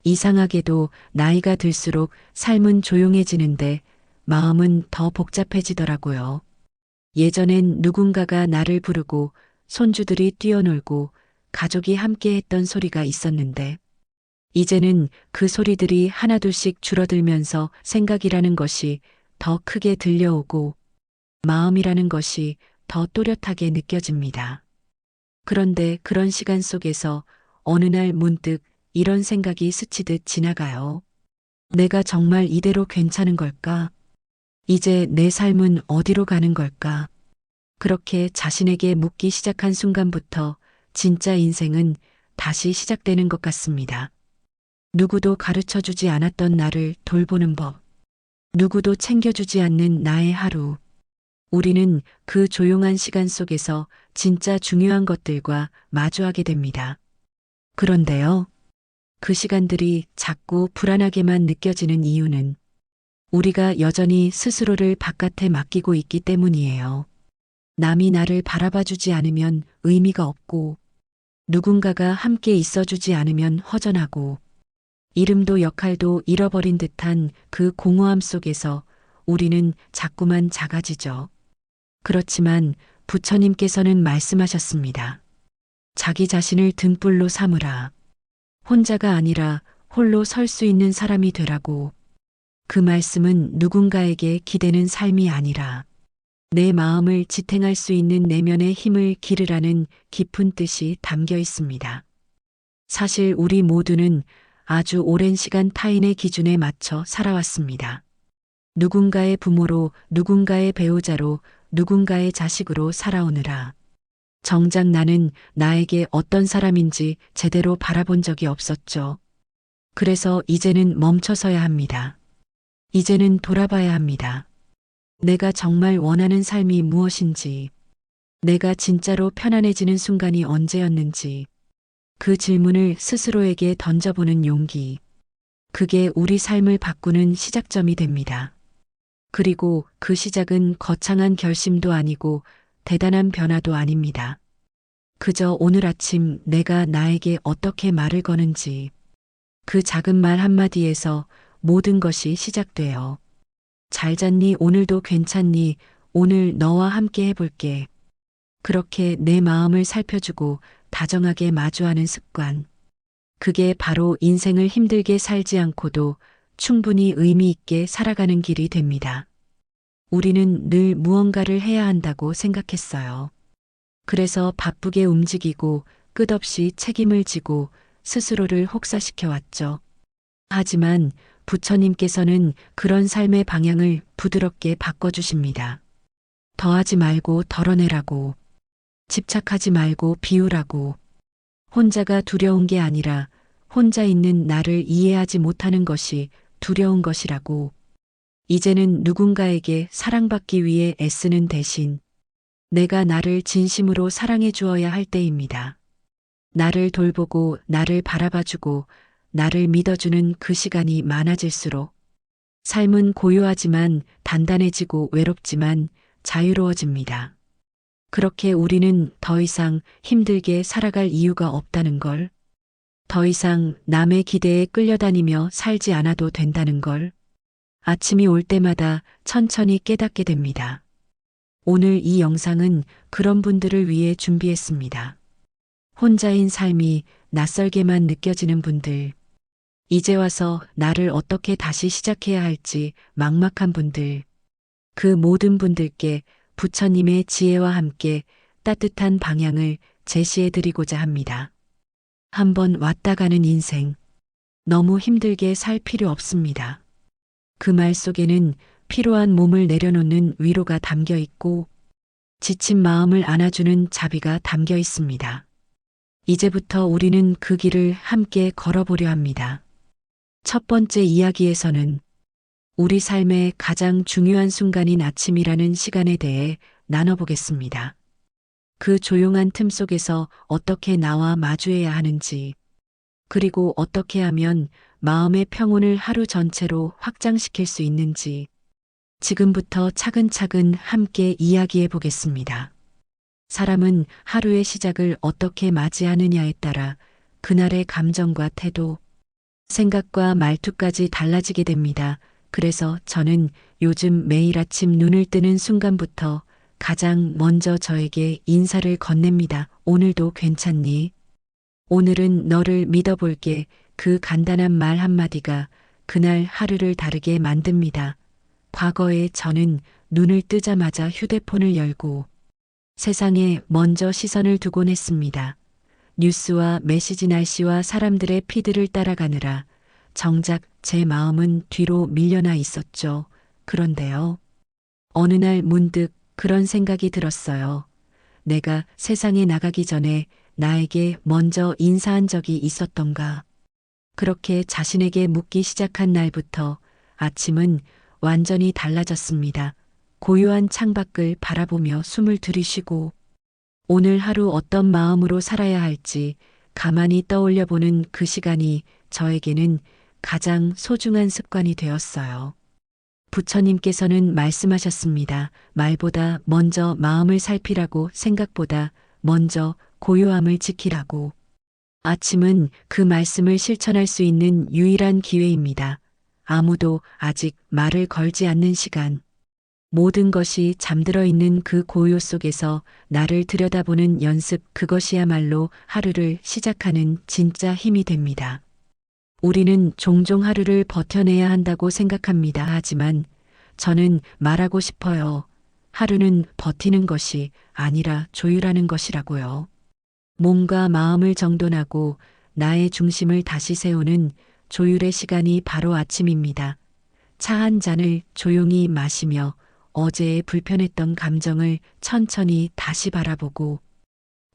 이상하게도 나이가 들수록 삶은 조용해지는데 마음은 더 복잡해지더라고요. 예전엔 누군가가 나를 부르고 손주들이 뛰어놀고 가족이 함께 했던 소리가 있었는데 이제는 그 소리들이 하나둘씩 줄어들면서 생각이라는 것이 더 크게 들려오고 마음이라는 것이 더 또렷하게 느껴집니다. 그런데 그런 시간 속에서 어느 날 문득 이런 생각이 스치듯 지나가요. 내가 정말 이대로 괜찮은 걸까? 이제 내 삶은 어디로 가는 걸까? 그렇게 자신에게 묻기 시작한 순간부터 진짜 인생은 다시 시작되는 것 같습니다. 누구도 가르쳐 주지 않았던 나를 돌보는 법. 누구도 챙겨주지 않는 나의 하루. 우리는 그 조용한 시간 속에서 진짜 중요한 것들과 마주하게 됩니다. 그런데요, 그 시간들이 자꾸 불안하게만 느껴지는 이유는 우리가 여전히 스스로를 바깥에 맡기고 있기 때문이에요. 남이 나를 바라봐 주지 않으면 의미가 없고 누군가가 함께 있어 주지 않으면 허전하고 이름도 역할도 잃어버린 듯한 그 공허함 속에서 우리는 자꾸만 작아지죠. 그렇지만 부처님께서는 말씀하셨습니다. 자기 자신을 등불로 삼으라. 혼자가 아니라 홀로 설 수 있는 사람이 되라고. 그 말씀은 누군가에게 기대는 삶이 아니라 내 마음을 지탱할 수 있는 내면의 힘을 기르라는 깊은 뜻이 담겨 있습니다. 사실 우리 모두는 아주 오랜 시간 타인의 기준에 맞춰 살아왔습니다. 누군가의 부모로, 누군가의 배우자로, 누군가의 자식으로 살아오느라. 정작 나는 나에게 어떤 사람인지 제대로 바라본 적이 없었죠. 그래서 이제는 멈춰서야 합니다. 이제는 돌아봐야 합니다. 내가 정말 원하는 삶이 무엇인지, 내가 진짜로 편안해지는 순간이 언제였는지, 그 질문을 스스로에게 던져보는 용기. 그게 우리 삶을 바꾸는 시작점이 됩니다. 그리고 그 시작은 거창한 결심도 아니고 대단한 변화도 아닙니다. 그저 오늘 아침 내가 나에게 어떻게 말을 거는지, 그 작은 말 한마디에서 모든 것이 시작돼요. 잘 잤니? 오늘도 괜찮니? 오늘 너와 함께 해볼게. 그렇게 내 마음을 살펴주고 다정하게 마주하는 습관. 그게 바로 인생을 힘들게 살지 않고도 충분히 의미 있게 살아가는 길이 됩니다. 우리는 늘 무언가를 해야 한다고 생각했어요. 그래서 바쁘게 움직이고 끝없이 책임을 지고 스스로를 혹사시켜 왔죠. 하지만 부처님께서는 그런 삶의 방향을 부드럽게 바꿔주십니다. 더하지 말고 덜어내라고. 집착하지 말고 비우라고. 혼자가 두려운 게 아니라 혼자 있는 나를 이해하지 못하는 것이 두려운 것이라고. 이제는 누군가에게 사랑받기 위해 애쓰는 대신 내가 나를 진심으로 사랑해 주어야 할 때입니다. 나를 돌보고 나를 바라봐주고 나를 믿어주는 그 시간이 많아질수록 삶은 고요하지만 단단해지고 외롭지만 자유로워집니다. 그렇게 우리는 더 이상 힘들게 살아갈 이유가 없다는 걸, 더 이상 남의 기대에 끌려다니며 살지 않아도 된다는 걸 아침이 올 때마다 천천히 깨닫게 됩니다. 오늘 이 영상은 그런 분들을 위해 준비했습니다. 혼자인 삶이 낯설게만 느껴지는 분들, 이제 와서 나를 어떻게 다시 시작해야 할지 막막한 분들, 그 모든 분들께 부처님의 지혜와 함께 따뜻한 방향을 제시해 드리고자 합니다. 한번 왔다 가는 인생, 너무 힘들게 살 필요 없습니다. 그 말 속에는 피로한 몸을 내려놓는 위로가 담겨 있고 지친 마음을 안아주는 자비가 담겨 있습니다. 이제부터 우리는 그 길을 함께 걸어보려 합니다. 첫 번째 이야기에서는 우리 삶의 가장 중요한 순간인 아침이라는 시간에 대해 나눠보겠습니다. 그 조용한 틈 속에서 어떻게 나와 마주해야 하는지, 그리고 어떻게 하면 마음의 평온을 하루 전체로 확장시킬 수 있는지, 지금부터 차근차근 함께 이야기해 보겠습니다. 사람은 하루의 시작을 어떻게 맞이하느냐에 따라 그날의 감정과 태도, 생각과 말투까지 달라지게 됩니다. 그래서 저는 요즘 매일 아침 눈을 뜨는 순간부터 가장 먼저 저에게 인사를 건넵니다. 오늘도 괜찮니? 오늘은 너를 믿어볼게. 그 간단한 말 한마디가 그날 하루를 다르게 만듭니다. 과거에 저는 눈을 뜨자마자 휴대폰을 열고 세상에 먼저 시선을 두곤 했습니다. 뉴스와 메시지, 날씨와 사람들의 피드를 따라가느라 정작 제 마음은 뒤로 밀려나 있었죠. 그런데요. 어느 날 문득 그런 생각이 들었어요. 내가 세상에 나가기 전에 나에게 먼저 인사한 적이 있었던가. 그렇게 자신에게 묻기 시작한 날부터 아침은 완전히 달라졌습니다. 고요한 창밖을 바라보며 숨을 들이쉬고 오늘 하루 어떤 마음으로 살아야 할지 가만히 떠올려 보는 그 시간이 저에게는 가장 소중한 습관이 되었어요. 부처님께서는 말씀하셨습니다. 말보다 먼저 마음을 살피라고, 생각보다 먼저 고요함을 지키라고. 아침은 그 말씀을 실천할 수 있는 유일한 기회입니다. 아무도 아직 말을 걸지 않는 시간. 모든 것이 잠들어 있는 그 고요 속에서 나를 들여다보는 연습, 그것이야말로 하루를 시작하는 진짜 힘이 됩니다. 우리는 종종 하루를 버텨내야 한다고 생각합니다. 하지만 저는 말하고 싶어요. 하루는 버티는 것이 아니라 조율하는 것이라고요. 몸과 마음을 정돈하고 나의 중심을 다시 세우는 조율의 시간이 바로 아침입니다. 차 한 잔을 조용히 마시며 어제의 불편했던 감정을 천천히 다시 바라보고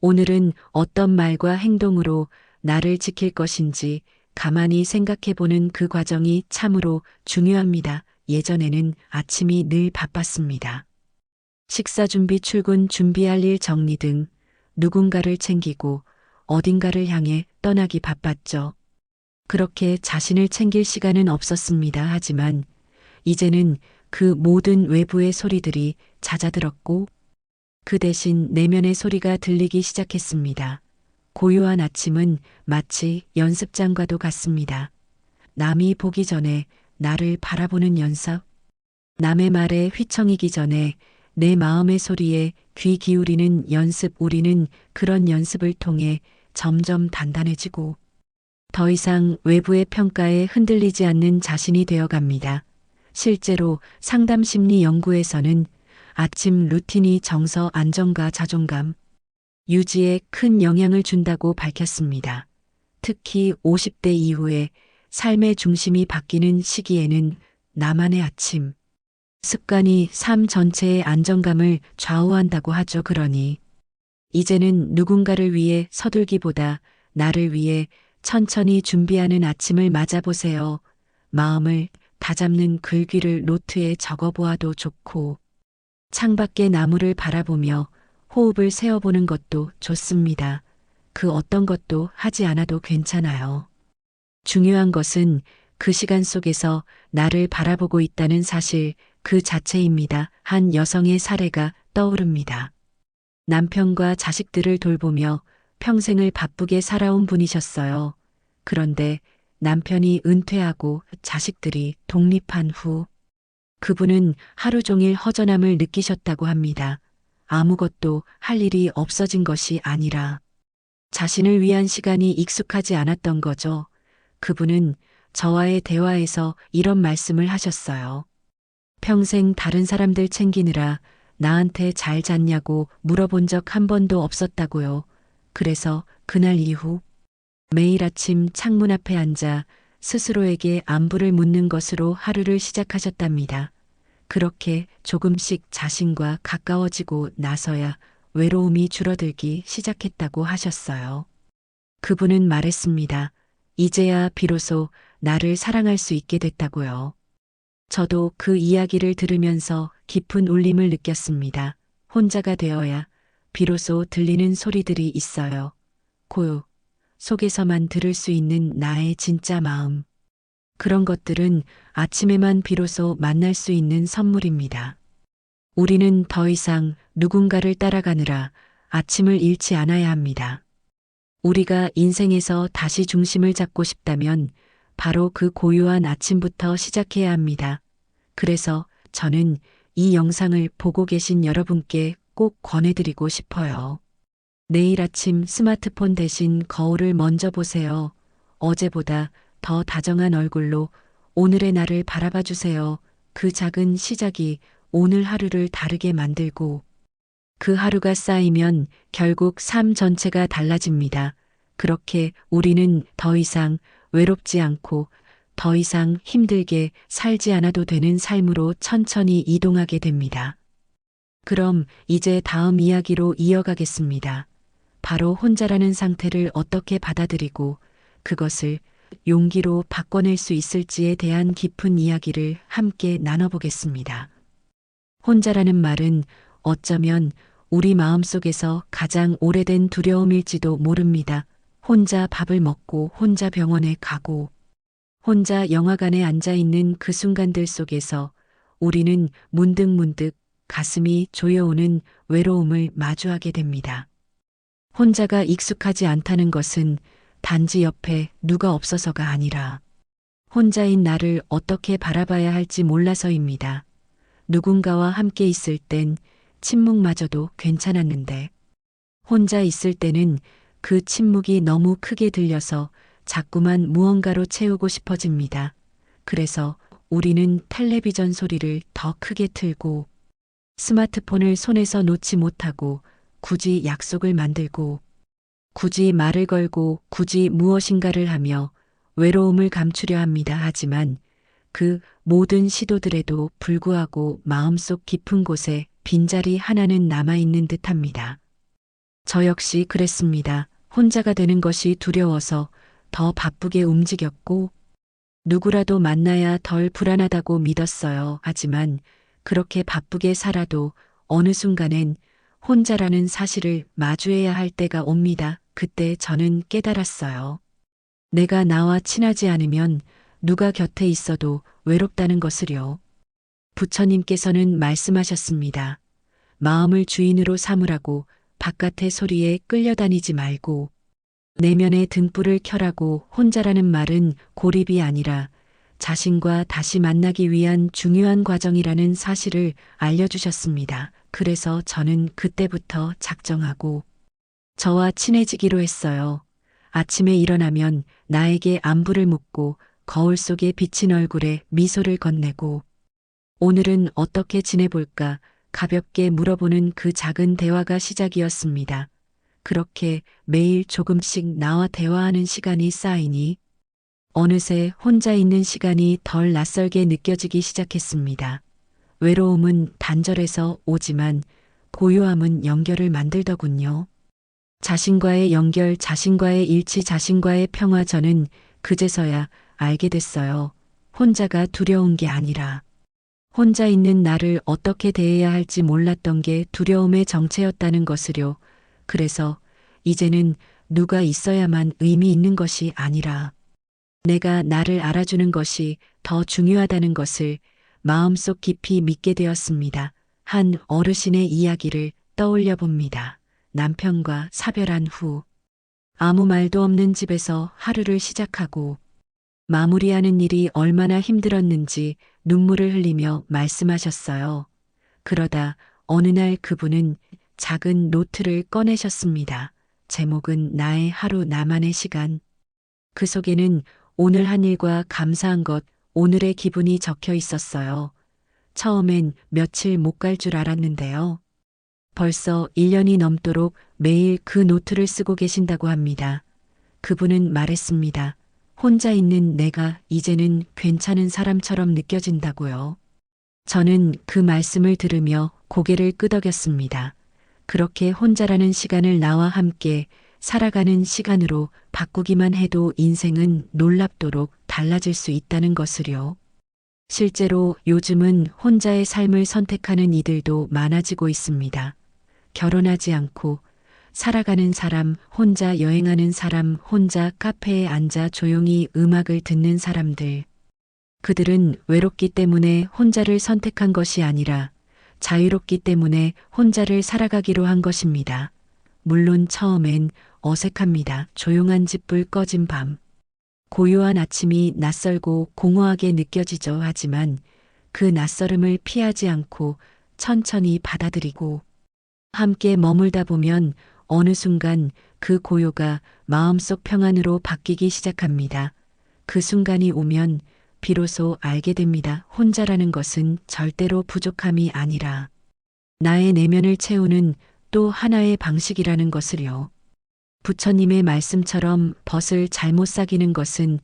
오늘은 어떤 말과 행동으로 나를 지킬 것인지 가만히 생각해 보는 그 과정이 참으로 중요합니다. 예전에는 아침이 늘 바빴습니다. 식사 준비, 출근 준비할 일 정리 등 누군가를 챙기고 어딘가를 향해 떠나기 바빴죠. 그렇게 자신을 챙길 시간은 없었습니다. 하지만 이제는 그 모든 외부의 소리들이 잦아들었고 그 대신 내면의 소리가 들리기 시작했습니다. 고요한 아침은 마치 연습장과도 같습니다. 남이 보기 전에 나를 바라보는 연습, 남의 말에 휘청이기 전에 내 마음의 소리에 귀 기울이는 연습. 우리는 그런 연습을 통해 점점 단단해지고 더 이상 외부의 평가에 흔들리지 않는 자신이 되어갑니다. 실제로 상담 심리 연구에서는 아침 루틴이 정서 안정과 자존감 유지에 큰 영향을 준다고 밝혔습니다. 특히 50대 이후에 삶의 중심이 바뀌는 시기에는 나만의 아침 습관이 삶 전체의 안정감을 좌우한다고 하죠. 그러니 이제는 누군가를 위해 서둘기보다 나를 위해 천천히 준비하는 아침을 맞아보세요. 마음을 다잡는 글귀를 노트에 적어보아도 좋고 창밖의 나무를 바라보며 호흡을 세어보는 것도 좋습니다. 그 어떤 것도 하지 않아도 괜찮아요. 중요한 것은 그 시간 속에서 나를 바라보고 있다는 사실 그 자체입니다. 한 여성의 사례가 떠오릅니다. 남편과 자식들을 돌보며 평생을 바쁘게 살아온 분이셨어요. 그런데 남편이 은퇴하고 자식들이 독립한 후 그분은 하루 종일 허전함을 느끼셨다고 합니다. 아무것도 할 일이 없어진 것이 아니라 자신을 위한 시간이 익숙하지 않았던 거죠. 그분은 저와의 대화에서 이런 말씀을 하셨어요. 평생 다른 사람들 챙기느라 나한테 잘 잤냐고 물어본 적 한 번도 없었다고요. 그래서 그날 이후 매일 아침 창문 앞에 앉아 스스로에게 안부를 묻는 것으로 하루를 시작하셨답니다. 그렇게 조금씩 자신과 가까워지고 나서야 외로움이 줄어들기 시작했다고 하셨어요. 그분은 말했습니다. 이제야 비로소 나를 사랑할 수 있게 됐다고요. 저도 그 이야기를 들으면서 깊은 울림을 느꼈습니다. 혼자가 되어야 비로소 들리는 소리들이 있어요. 고요 속에서만 들을 수 있는 나의 진짜 마음. 그런 것들은 아침에만 비로소 만날 수 있는 선물입니다. 우리는 더 이상 누군가를 따라가느라 아침을 잃지 않아야 합니다. 우리가 인생에서 다시 중심을 잡고 싶다면 바로 그 고요한 아침부터 시작해야 합니다. 그래서 저는 이 영상을 보고 계신 여러분께 꼭 권해드리고 싶어요. 내일 아침 스마트폰 대신 거울을 먼저 보세요. 어제보다 더 다정한 얼굴로 오늘의 나를 바라봐 주세요. 그 작은 시작이 오늘 하루를 다르게 만들고 그 하루가 쌓이면 결국 삶 전체가 달라집니다. 그렇게 우리는 더 이상 외롭지 않고 더 이상 힘들게 살지 않아도 되는 삶으로 천천히 이동하게 됩니다. 그럼 이제 다음 이야기로 이어가겠습니다. 바로 혼자라는 상태를 어떻게 받아들이고 그것을 용기로 바꿔낼 수 있을지에 대한 깊은 이야기를 함께 나눠보겠습니다. 혼자라는 말은 어쩌면 우리 마음속에서 가장 오래된 두려움일지도 모릅니다. 혼자 밥을 먹고 혼자 병원에 가고 혼자 영화관에 앉아 있는 그 순간들 속에서 우리는 문득문득 가슴이 조여오는 외로움을 마주하게 됩니다. 혼자가 익숙하지 않다는 것은 단지 옆에 누가 없어서가 아니라 혼자인 나를 어떻게 바라봐야 할지 몰라서입니다. 누군가와 함께 있을 땐 침묵마저도 괜찮았는데 혼자 있을 때는 그 침묵이 너무 크게 들려서 자꾸만 무언가로 채우고 싶어집니다. 그래서 우리는 텔레비전 소리를 더 크게 틀고 스마트폰을 손에서 놓지 못하고 굳이 약속을 만들고 굳이 말을 걸고 굳이 무엇인가를 하며 외로움을 감추려 합니다. 하지만 그 모든 시도들에도 불구하고 마음속 깊은 곳에 빈자리 하나는 남아있는 듯합니다. 저 역시 그랬습니다. 혼자가 되는 것이 두려워서 더 바쁘게 움직였고 누구라도 만나야 덜 불안하다고 믿었어요. 하지만 그렇게 바쁘게 살아도 어느 순간엔 혼자라는 사실을 마주해야 할 때가 옵니다. 그때 저는 깨달았어요. 내가 나와 친하지 않으면 누가 곁에 있어도 외롭다는 것을요. 부처님께서는 말씀하셨습니다. 마음을 주인으로 삼으라고 바깥의 소리에 끌려다니지 말고 내면의 등불을 켜라고. 혼자라는 말은 고립이 아니라 자신과 다시 만나기 위한 중요한 과정이라는 사실을 알려주셨습니다. 그래서 저는 그때부터 작정하고 저와 친해지기로 했어요. 아침에 일어나면 나에게 안부를 묻고 거울 속에 비친 얼굴에 미소를 건네고 오늘은 어떻게 지내볼까 가볍게 물어보는 그 작은 대화가 시작이었습니다. 그렇게 매일 조금씩 나와 대화하는 시간이 쌓이니 어느새 혼자 있는 시간이 덜 낯설게 느껴지기 시작했습니다. 외로움은 단절해서 오지만 고요함은 연결을 만들더군요. 자신과의 연결, 자신과의 일치, 자신과의 평화. 저는 그제서야 알게 됐어요. 혼자가 두려운 게 아니라 혼자 있는 나를 어떻게 대해야 할지 몰랐던 게 두려움의 정체였다는 것을요. 그래서 이제는 누가 있어야만 의미 있는 것이 아니라 내가 나를 알아주는 것이 더 중요하다는 것을 마음속 깊이 믿게 되었습니다. 한 어르신의 이야기를 떠올려 봅니다. 남편과 사별한 후 아무 말도 없는 집에서 하루를 시작하고 마무리하는 일이 얼마나 힘들었는지 눈물을 흘리며 말씀하셨어요. 그러다 어느 날 그분은 작은 노트를 꺼내셨습니다. 제목은 나의 하루 나만의 시간. 그 속에는 오늘 한 일과 감사한 것, 오늘의 기분이 적혀 있었어요. 처음엔 며칠 못 갈 줄 알았는데요. 벌써 1년이 넘도록 매일 그 노트를 쓰고 계신다고 합니다. 그분은 말했습니다. 혼자 있는 내가 이제는 괜찮은 사람처럼 느껴진다고요. 저는 그 말씀을 들으며 고개를 끄덕였습니다. 그렇게 혼자라는 시간을 나와 함께 살아가는 시간으로 바꾸기만 해도 인생은 놀랍도록 달라질 수 있다는 것을요. 실제로 요즘은 혼자의 삶을 선택하는 이들도 많아지고 있습니다. 결혼하지 않고 살아가는 사람, 혼자 여행하는 사람, 혼자 카페에 앉아 조용히 음악을 듣는 사람들. 그들은 외롭기 때문에 혼자를 선택한 것이 아니라 자유롭기 때문에 혼자를 살아가기로 한 것입니다. 물론 처음엔 어색합니다. 조용한 집불 꺼진 밤. 고요한 아침이 낯설고 공허하게 느껴지죠. 하지만 그 낯설음을 피하지 않고 천천히 받아들이고 함께 머물다 보면 어느 순간 그 고요가 마음속 평안으로 바뀌기 시작합니다. 그 순간이 오면 비로소 알게 됩니다. 혼자라는 것은 절대로 부족함이 아니라 나의 내면을 채우는 또 하나의 방식이라는 것을요. 부처님의 말씀처럼 벗을 잘못 사귀는 것은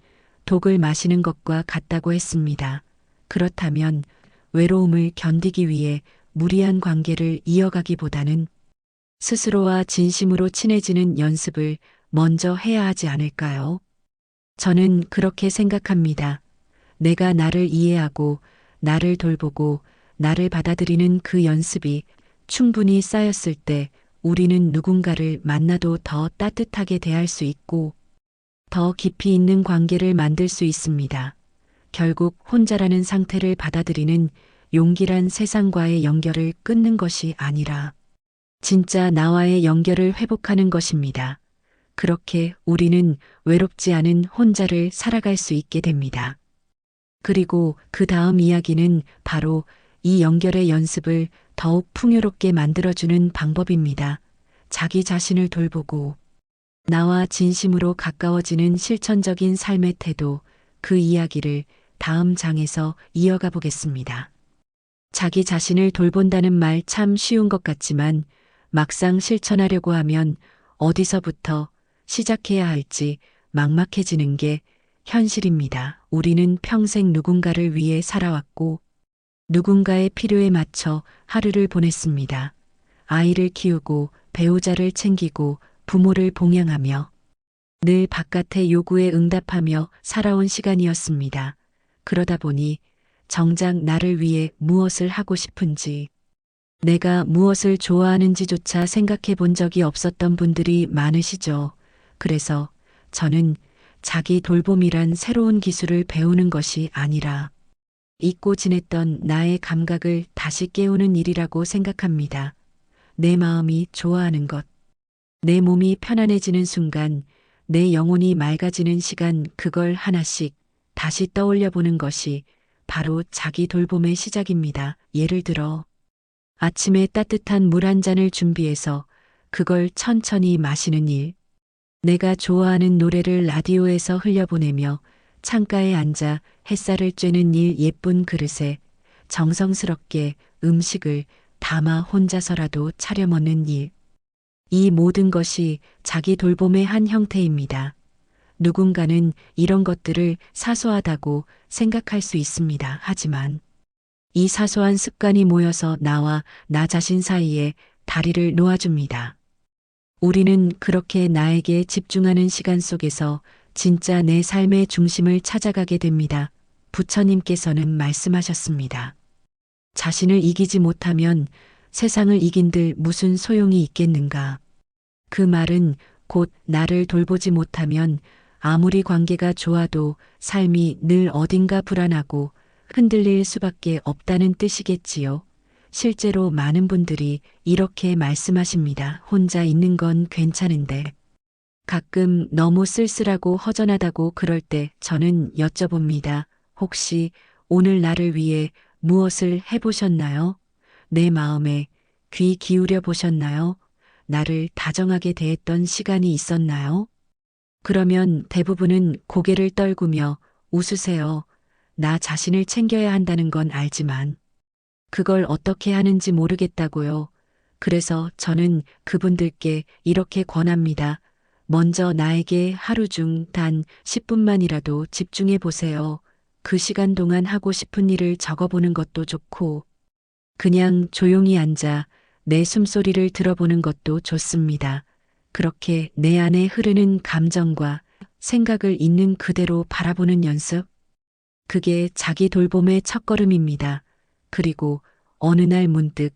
독을 마시는 것과 같다고 했습니다. 그렇다면 외로움을 견디기 위해 무리한 관계를 이어가기보다는 스스로와 진심으로 친해지는 연습을 먼저 해야 하지 않을까요? 저는 그렇게 생각합니다. 내가 나를 이해하고 나를 돌보고 나를 받아들이는 그 연습이 충분히 쌓였을 때 우리는 누군가를 만나도 더 따뜻하게 대할 수 있고 더 깊이 있는 관계를 만들 수 있습니다. 결국 혼자라는 상태를 받아들이는 용기란 세상과의 연결을 끊는 것이 아니라 진짜 나와의 연결을 회복하는 것입니다. 그렇게 우리는 외롭지 않은 혼자를 살아갈 수 있게 됩니다. 그리고 그 다음 이야기는 바로 이 연결의 연습을 더욱 풍요롭게 만들어주는 방법입니다. 자기 자신을 돌보고 나와 진심으로 가까워지는 실천적인 삶의 태도, 그 이야기를 다음 장에서 이어가 보겠습니다. 자기 자신을 돌본다는 말 참 쉬운 것 같지만 막상 실천하려고 하면 어디서부터 시작해야 할지 막막해지는 게 현실입니다. 우리는 평생 누군가를 위해 살아왔고 누군가의 필요에 맞춰 하루를 보냈습니다. 아이를 키우고 배우자를 챙기고 부모를 봉양하며 늘 바깥의 요구에 응답하며 살아온 시간이었습니다. 그러다 보니 정작 나를 위해 무엇을 하고 싶은지, 내가 무엇을 좋아하는지조차 생각해 본 적이 없었던 분들이 많으시죠. 그래서 저는 자기 돌봄이란 새로운 기술을 배우는 것이 아니라 잊고 지냈던 나의 감각을 다시 깨우는 일이라고 생각합니다. 내 마음이 좋아하는 것, 내 몸이 편안해지는 순간, 내 영혼이 맑아지는 시간, 그걸 하나씩 다시 떠올려 보는 것이 바로 자기 돌봄의 시작입니다. 예를 들어 아침에 따뜻한 물 한 잔을 준비해서 그걸 천천히 마시는 일, 내가 좋아하는 노래를 라디오에서 흘려보내며 창가에 앉아 햇살을 쬐는 일, 예쁜 그릇에 정성스럽게 음식을 담아 혼자서라도 차려 먹는 일. 이 모든 것이 자기 돌봄의 한 형태입니다. 누군가는 이런 것들을 사소하다고 생각할 수 있습니다. 하지만 이 사소한 습관이 모여서 나와 나 자신 사이에 다리를 놓아줍니다. 우리는 그렇게 나에게 집중하는 시간 속에서 진짜 내 삶의 중심을 찾아가게 됩니다. 부처님께서는 말씀하셨습니다. 자신을 이기지 못하면 세상을 이긴들 무슨 소용이 있겠는가. 그 말은 곧 나를 돌보지 못하면 아무리 관계가 좋아도 삶이 늘 어딘가 불안하고 흔들릴 수밖에 없다는 뜻이겠지요. 실제로 많은 분들이 이렇게 말씀하십니다. 혼자 있는 건 괜찮은데 가끔 너무 쓸쓸하고 허전하다고 그럴 때 저는 여쭤봅니다. 혹시 오늘 나를 위해 무엇을 해보셨나요? 내 마음에 귀 기울여 보셨나요? 나를 다정하게 대했던 시간이 있었나요? 그러면 대부분은 고개를 떨구며 웃으세요. 나 자신을 챙겨야 한다는 건 알지만 그걸 어떻게 하는지 모르겠다고요. 그래서 저는 그분들께 이렇게 권합니다. 먼저 나에게 하루 중 단 10분만이라도 집중해 보세요. 그 시간 동안 하고 싶은 일을 적어보는 것도 좋고, 그냥 조용히 앉아 내 숨소리를 들어보는 것도 좋습니다. 그렇게 내 안에 흐르는 감정과 생각을 있는 그대로 바라보는 연습. 그게 자기 돌봄의 첫걸음입니다. 그리고 어느 날 문득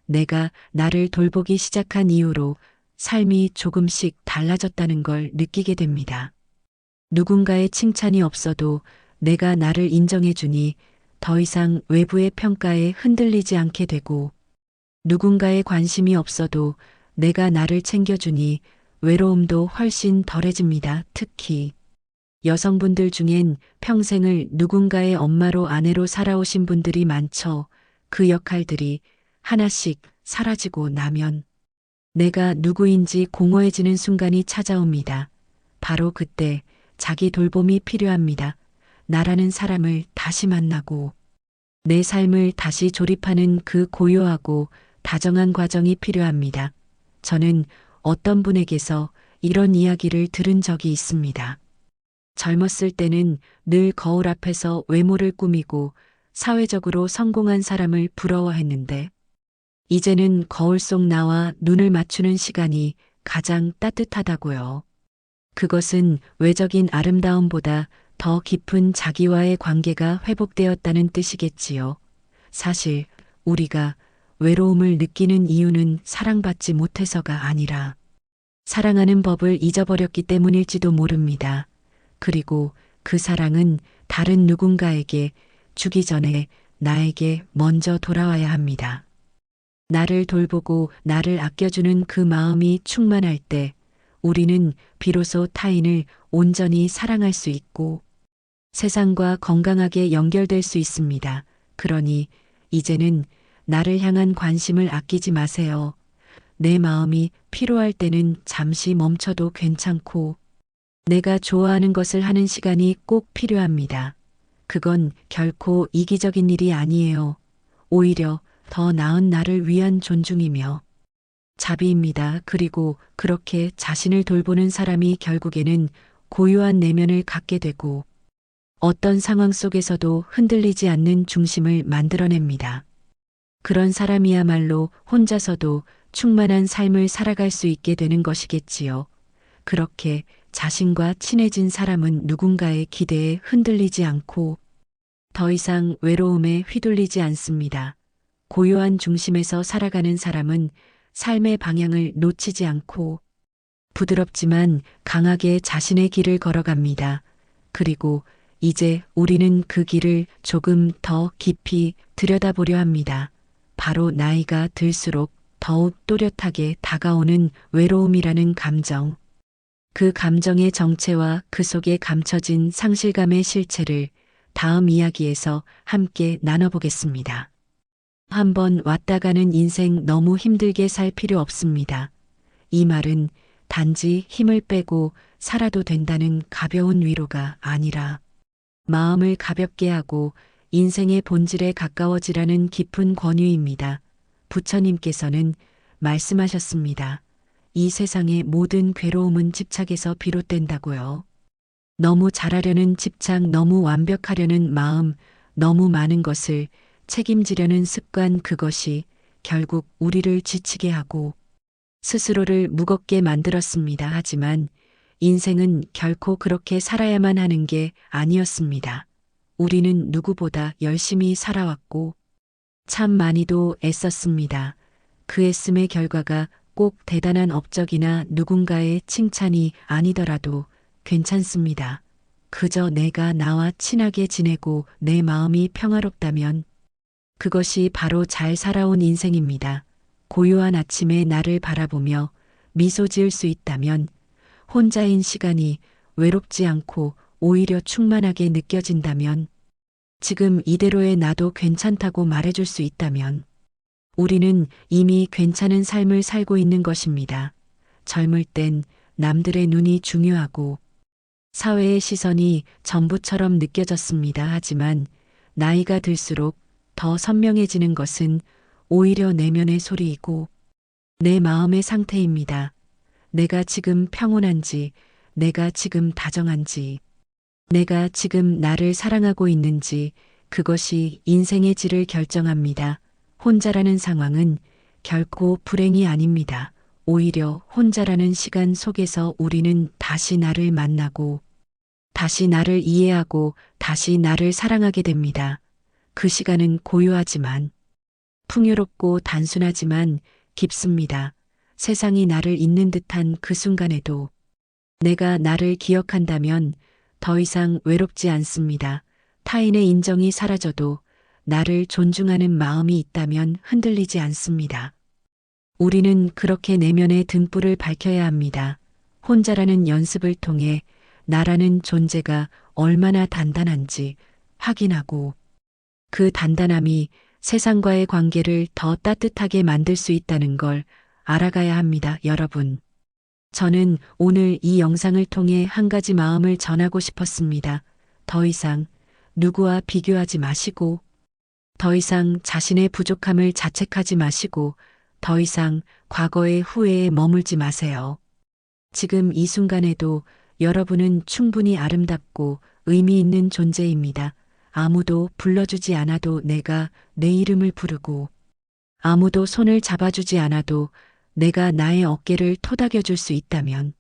내가 나를 돌보기 시작한 이후로 삶이 조금씩 달라졌다는 걸 느끼게 됩니다. 누군가의 칭찬이 없어도 내가 나를 인정해주니 더 이상 외부의 평가에 흔들리지 않게 되고, 누군가의 관심이 없어도 내가 나를 챙겨주니 외로움도 훨씬 덜해집니다. 특히 여성분들 중엔 평생을 누군가의 엄마로 아내로 살아오신 분들이 많죠. 그 역할들이 하나씩 사라지고 나면 내가 누구인지 공허해지는 순간이 찾아옵니다. 바로 그때 자기 돌봄이 필요합니다. 나라는 사람을 다시 만나고 내 삶을 다시 조립하는 그 고요하고 다정한 과정이 필요합니다. 저는 어떤 분에게서 이런 이야기를 들은 적이 있습니다. 젊었을 때는 늘 거울 앞에서 외모를 꾸미고 사회적으로 성공한 사람을 부러워했는데 이제는 거울 속 나와 눈을 맞추는 시간이 가장 따뜻하다고요. 그것은 외적인 아름다움보다 더 깊은 자기와의 관계가 회복되었다는 뜻이겠지요. 사실 우리가 외로움을 느끼는 이유는 사랑받지 못해서가 아니라 사랑하는 법을 잊어버렸기 때문일지도 모릅니다. 그리고 그 사랑은 다른 누군가에게 주기 전에 나에게 먼저 돌아와야 합니다. 나를 돌보고 나를 아껴주는 그 마음이 충만할 때 우리는 비로소 타인을 온전히 사랑할 수 있고 세상과 건강하게 연결될 수 있습니다. 그러니 이제는 나를 향한 관심을 아끼지 마세요. 내 마음이 피로할 때는 잠시 멈춰도 괜찮고 내가 좋아하는 것을 하는 시간이 꼭 필요합니다. 그건 결코 이기적인 일이 아니에요. 오히려 더 나은 나를 위한 존중이며 자비입니다. 그리고 그렇게 자신을 돌보는 사람이 결국에는 고요한 내면을 갖게 되고 어떤 상황 속에서도 흔들리지 않는 중심을 만들어냅니다. 그런 사람이야말로 혼자서도 충만한 삶을 살아갈 수 있게 되는 것이겠지요. 그렇게 자신과 친해진 사람은 누군가의 기대에 흔들리지 않고 더 이상 외로움에 휘둘리지 않습니다. 고요한 중심에서 살아가는 사람은 삶의 방향을 놓치지 않고 부드럽지만 강하게 자신의 길을 걸어갑니다. 그리고 이제 우리는 그 길을 조금 더 깊이 들여다보려 합니다. 바로 나이가 들수록 더욱 또렷하게 다가오는 외로움이라는 감정. 그 감정의 정체와 그 속에 감춰진 상실감의 실체를 다음 이야기에서 함께 나눠보겠습니다. 한번 왔다 가는 인생 너무 힘들게 살 필요 없습니다. 이 말은 단지 힘을 빼고 살아도 된다는 가벼운 위로가 아니라 마음을 가볍게 하고 인생의 본질에 가까워지라는 깊은 권유입니다. 부처님께서는 말씀하셨습니다. 이 세상의 모든 괴로움은 집착에서 비롯된다고요. 너무 잘하려는 집착, 너무 완벽하려는 마음, 너무 많은 것을 책임지려는 습관, 그것이 결국 우리를 지치게 하고 스스로를 무겁게 만들었습니다. 하지만 인생은 결코 그렇게 살아야만 하는 게 아니었습니다. 우리는 누구보다 열심히 살아왔고 참 많이도 애썼습니다. 그 애씀의 결과가 꼭 대단한 업적이나 누군가의 칭찬이 아니더라도 괜찮습니다. 그저 내가 나와 친하게 지내고 내 마음이 평화롭다면 그것이 바로 잘 살아온 인생입니다. 고요한 아침에 나를 바라보며 미소 지을 수 있다면 혼자인 시간이 외롭지 않고 오히려 충만하게 느껴진다면 지금 이대로의 나도 괜찮다고 말해줄 수 있다면 우리는 이미 괜찮은 삶을 살고 있는 것입니다. 젊을 땐 남들의 눈이 중요하고 사회의 시선이 전부처럼 느껴졌습니다. 하지만 나이가 들수록 더 선명해지는 것은 오히려 내면의 소리이고 내 마음의 상태입니다. 내가 지금 평온한지, 내가 지금 다정한지, 내가 지금 나를 사랑하고 있는지, 그것이 인생의 질을 결정합니다. 혼자라는 상황은 결코 불행이 아닙니다. 오히려 혼자라는 시간 속에서 우리는 다시 나를 만나고, 다시 나를 이해하고, 다시 나를 사랑하게 됩니다. 그 시간은 고요하지만, 풍요롭고 단순하지만 깊습니다. 세상이 나를 잊는 듯한 그 순간에도 내가 나를 기억한다면 더 이상 외롭지 않습니다. 타인의 인정이 사라져도 나를 존중하는 마음이 있다면 흔들리지 않습니다. 우리는 그렇게 내면의 등불을 밝혀야 합니다. 혼자라는 연습을 통해 나라는 존재가 얼마나 단단한지 확인하고 그 단단함이 세상과의 관계를 더 따뜻하게 만들 수 있다는 걸 알아가야 합니다, 여러분. 저는 오늘 이 영상을 통해 한 가지 마음을 전하고 싶었습니다. 더 이상 누구와 비교하지 마시고, 더 이상 자신의 부족함을 자책하지 마시고, 더 이상 과거의 후회에 머물지 마세요. 지금 이 순간에도 여러분은 충분히 아름답고 의미 있는 존재입니다. 아무도 불러주지 않아도 내가 내 이름을 부르고, 아무도 손을 잡아주지 않아도 내가 나의 어깨를 토닥여 줄 수 있다면,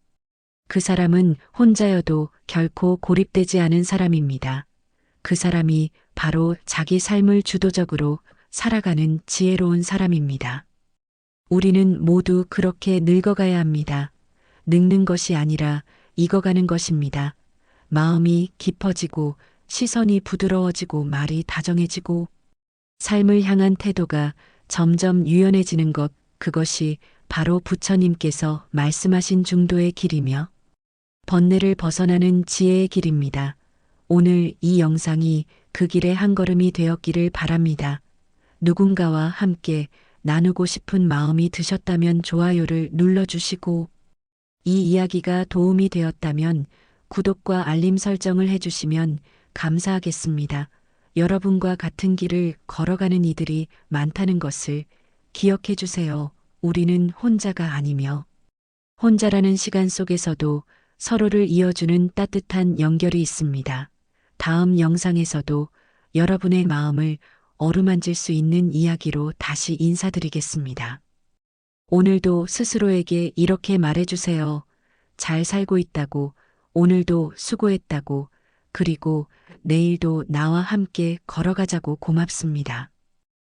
그 사람은 혼자여도 결코 고립되지 않은 사람입니다. 그 사람이 바로 자기 삶을 주도적으로 살아가는 지혜로운 사람입니다. 우리는 모두 그렇게 늙어가야 합니다. 늙는 것이 아니라 익어가는 것입니다. 마음이 깊어지고 시선이 부드러워지고 말이 다정해지고 삶을 향한 태도가 점점 유연해지는 것, 그것이 바로 부처님께서 말씀하신 중도의 길이며 번뇌를 벗어나는 지혜의 길입니다. 오늘 이 영상이 그 길의 한 걸음이 되었기를 바랍니다. 누군가와 함께 나누고 싶은 마음이 드셨다면 좋아요를 눌러주시고, 이 이야기가 도움이 되었다면 구독과 알림 설정을 해주시면 감사하겠습니다. 여러분과 같은 길을 걸어가는 이들이 많다는 것을 기억해 주세요. 우리는 혼자가 아니며, 혼자라는 시간 속에서도 서로를 이어주는 따뜻한 연결이 있습니다. 다음 영상에서도 여러분의 마음을 어루만질 수 있는 이야기로 다시 인사드리겠습니다. 오늘도 스스로에게 이렇게 말해주세요. 잘 살고 있다고, 오늘도 수고했다고, 그리고 내일도 나와 함께 걸어가자고. 고맙습니다.